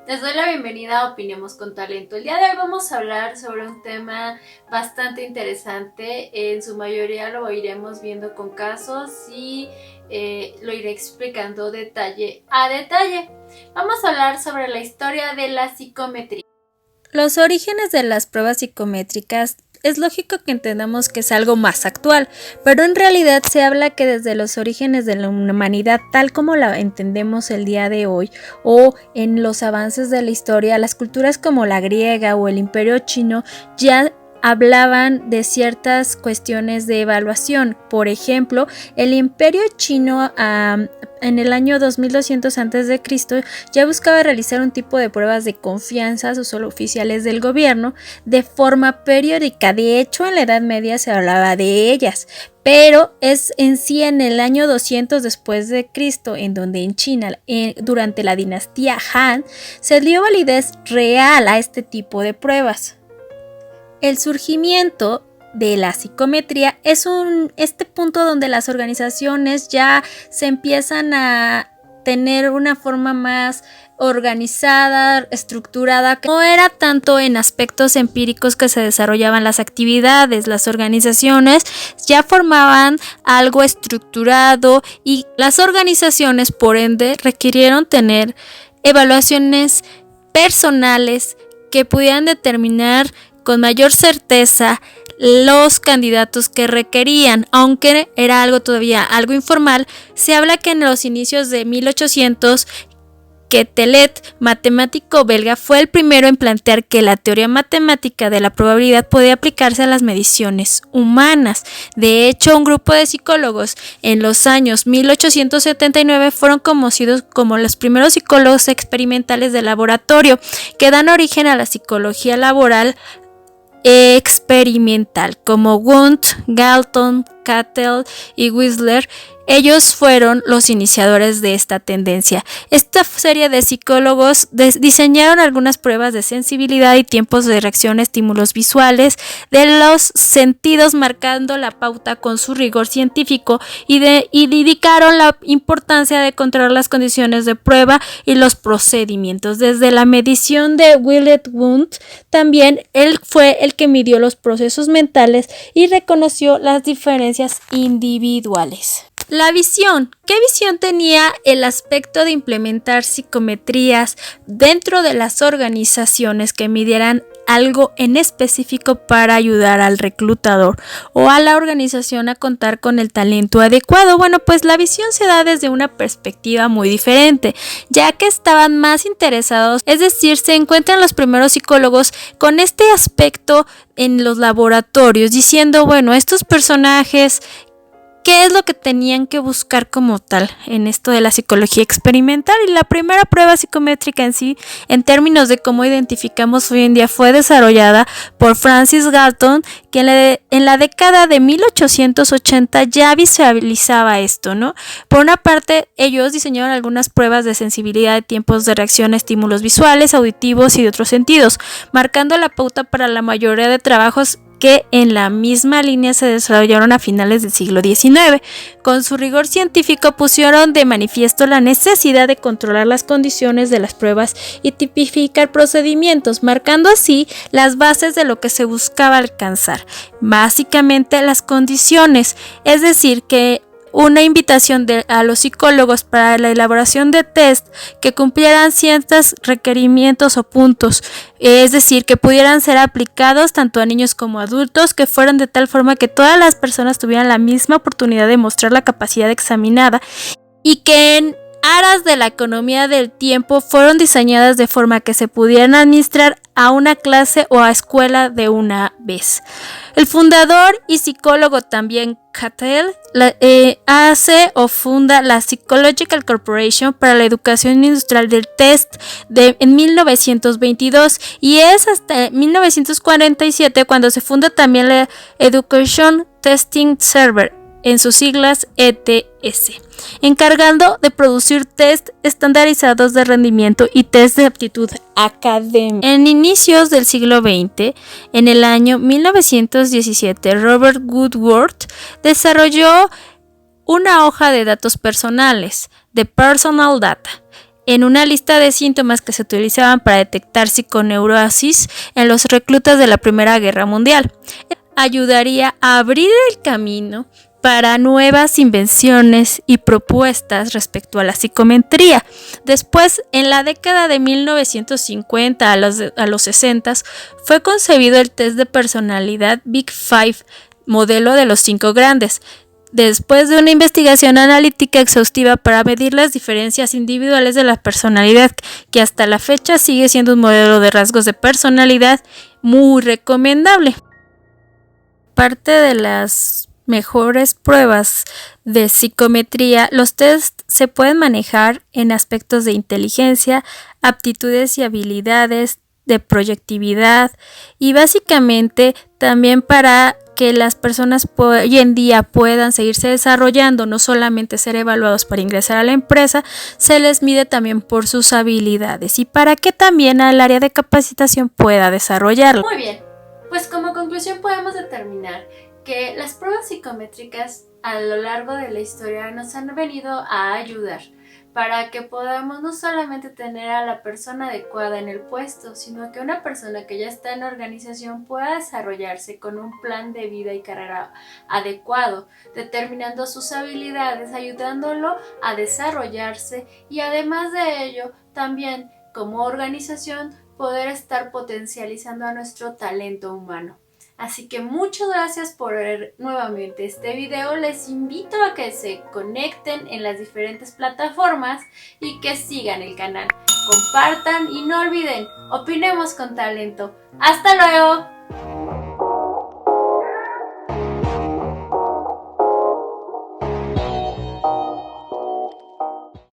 Les doy la bienvenida a Opinemos con Talento. El día de hoy vamos a hablar sobre un tema bastante interesante. En su mayoría lo iremos viendo con casos y lo iré explicando detalle a detalle. Vamos a hablar sobre la historia de la psicometría. Los orígenes de las pruebas psicométricas es lógico que entendamos que es algo más actual, pero en realidad se habla que desde los orígenes de la humanidad tal como la entendemos el día de hoy o en los avances de la historia, las culturas como la griega o el imperio chino ya hablaban de ciertas cuestiones de evaluación. Por ejemplo, el imperio chino en el año 2200 a.C. ya buscaba realizar un tipo de pruebas de confianza o solo oficiales del gobierno de forma periódica. De hecho, en la Edad Media se hablaba de ellas, pero es en sí en el año 200 después de Cristo en donde en China, durante la dinastía Han, se dio validez real a este tipo de pruebas. El surgimiento de la psicometría es este punto donde las organizaciones ya se empiezan a tener una forma más organizada, estructurada. No era tanto en aspectos empíricos que se desarrollaban las actividades, las organizaciones ya formaban algo estructurado y las organizaciones por ende requirieron tener evaluaciones personales que pudieran determinar con mayor certeza los candidatos que requerían. Aunque era algo todavía algo informal, se habla que en los inicios de 1800 Quetelet, matemático belga, fue el primero en plantear que la teoría matemática de la probabilidad podía aplicarse a las mediciones humanas. De hecho, un grupo de psicólogos en los años 1879 fueron conocidos como los primeros psicólogos experimentales de laboratorio, que dan origen a la psicología laboral experimental, como Wundt, Galton, Cattell y Wissler. Ellos fueron los iniciadores de esta tendencia. Esta serie de psicólogos diseñaron algunas pruebas de sensibilidad y tiempos de reacción a estímulos visuales de los sentidos, marcando la pauta con su rigor científico y dedicaron la importancia de controlar las condiciones de prueba y los procedimientos. Desde la medición de Willett Wundt, también él fue el que midió los procesos mentales y reconoció las diferencias individuales. La visión. ¿Qué visión tenía el aspecto de implementar psicometrías dentro de las organizaciones que midieran algo en específico para ayudar al reclutador o a la organización a contar con el talento adecuado? Bueno, pues la visión se da desde una perspectiva muy diferente, ya que estaban más interesados, es decir, se encuentran los primeros psicólogos con este aspecto en los laboratorios, diciendo, bueno, estos personajes, ¿qué es lo que tenían que buscar como tal en esto de la psicología experimental? Y la primera prueba psicométrica en sí, en términos de cómo identificamos hoy en día, fue desarrollada por Francis Galton, que en la década de 1880 ya visualizaba esto, ¿no? Por una parte, ellos diseñaron algunas pruebas de sensibilidad de tiempos de reacción a estímulos visuales, auditivos y de otros sentidos, marcando la pauta para la mayoría de trabajos que en la misma línea se desarrollaron a finales del siglo XIX. Con su rigor científico pusieron de manifiesto la necesidad de controlar las condiciones de las pruebas y tipificar procedimientos, marcando así las bases de lo que se buscaba alcanzar. Básicamente las condiciones, es decir, que una invitación a los psicólogos para la elaboración de test que cumplieran ciertos requerimientos o puntos, es decir, que pudieran ser aplicados tanto a niños como a adultos, que fueran de tal forma que todas las personas tuvieran la misma oportunidad de mostrar la capacidad examinada y que en aras de la economía del tiempo fueron diseñadas de forma que se pudieran administrar a una clase o a escuela de una vez. El fundador y psicólogo también Cattell hace o funda la Psychological Corporation para la Educación Industrial del Test en 1922 y es hasta 1947 cuando se funda también la Education Testing Server, en sus siglas ETS, encargando de producir test estandarizados de rendimiento y test de aptitud académica. En inicios del siglo XX, en el año 1917, Robert Woodward desarrolló una hoja de datos personales, de Personal Data, en una lista de síntomas que se utilizaban para detectar psiconeurosis en los reclutas de la Primera Guerra Mundial. Ayudaría a abrir el camino para nuevas invenciones y propuestas respecto a la psicometría. Después, en la década de 1950 a los 60, fue concebido el test de personalidad Big Five, modelo de los 5 grandes. Después de una investigación analítica exhaustiva para medir las diferencias individuales de la personalidad, que hasta la fecha sigue siendo un modelo de rasgos de personalidad muy recomendable. Parte de las mejores pruebas de psicometría, los tests se pueden manejar en aspectos de inteligencia, aptitudes y habilidades, de proyectividad y básicamente también para que las personas hoy en día puedan seguirse desarrollando, no solamente ser evaluados para ingresar a la empresa, se les mide también por sus habilidades y para que también al área de capacitación pueda desarrollarlo. Muy bien, pues como conclusión podemos determinar que las pruebas psicométricas a lo largo de la historia nos han venido a ayudar para que podamos no solamente tener a la persona adecuada en el puesto, sino que una persona que ya está en la organización pueda desarrollarse con un plan de vida y carrera adecuado, determinando sus habilidades, ayudándolo a desarrollarse y además de ello, también como organización poder estar potencializando a nuestro talento humano. Así que muchas gracias por ver nuevamente este video. Les invito a que se conecten en las diferentes plataformas y que sigan el canal. Compartan y no olviden, opinemos con talento. ¡Hasta luego!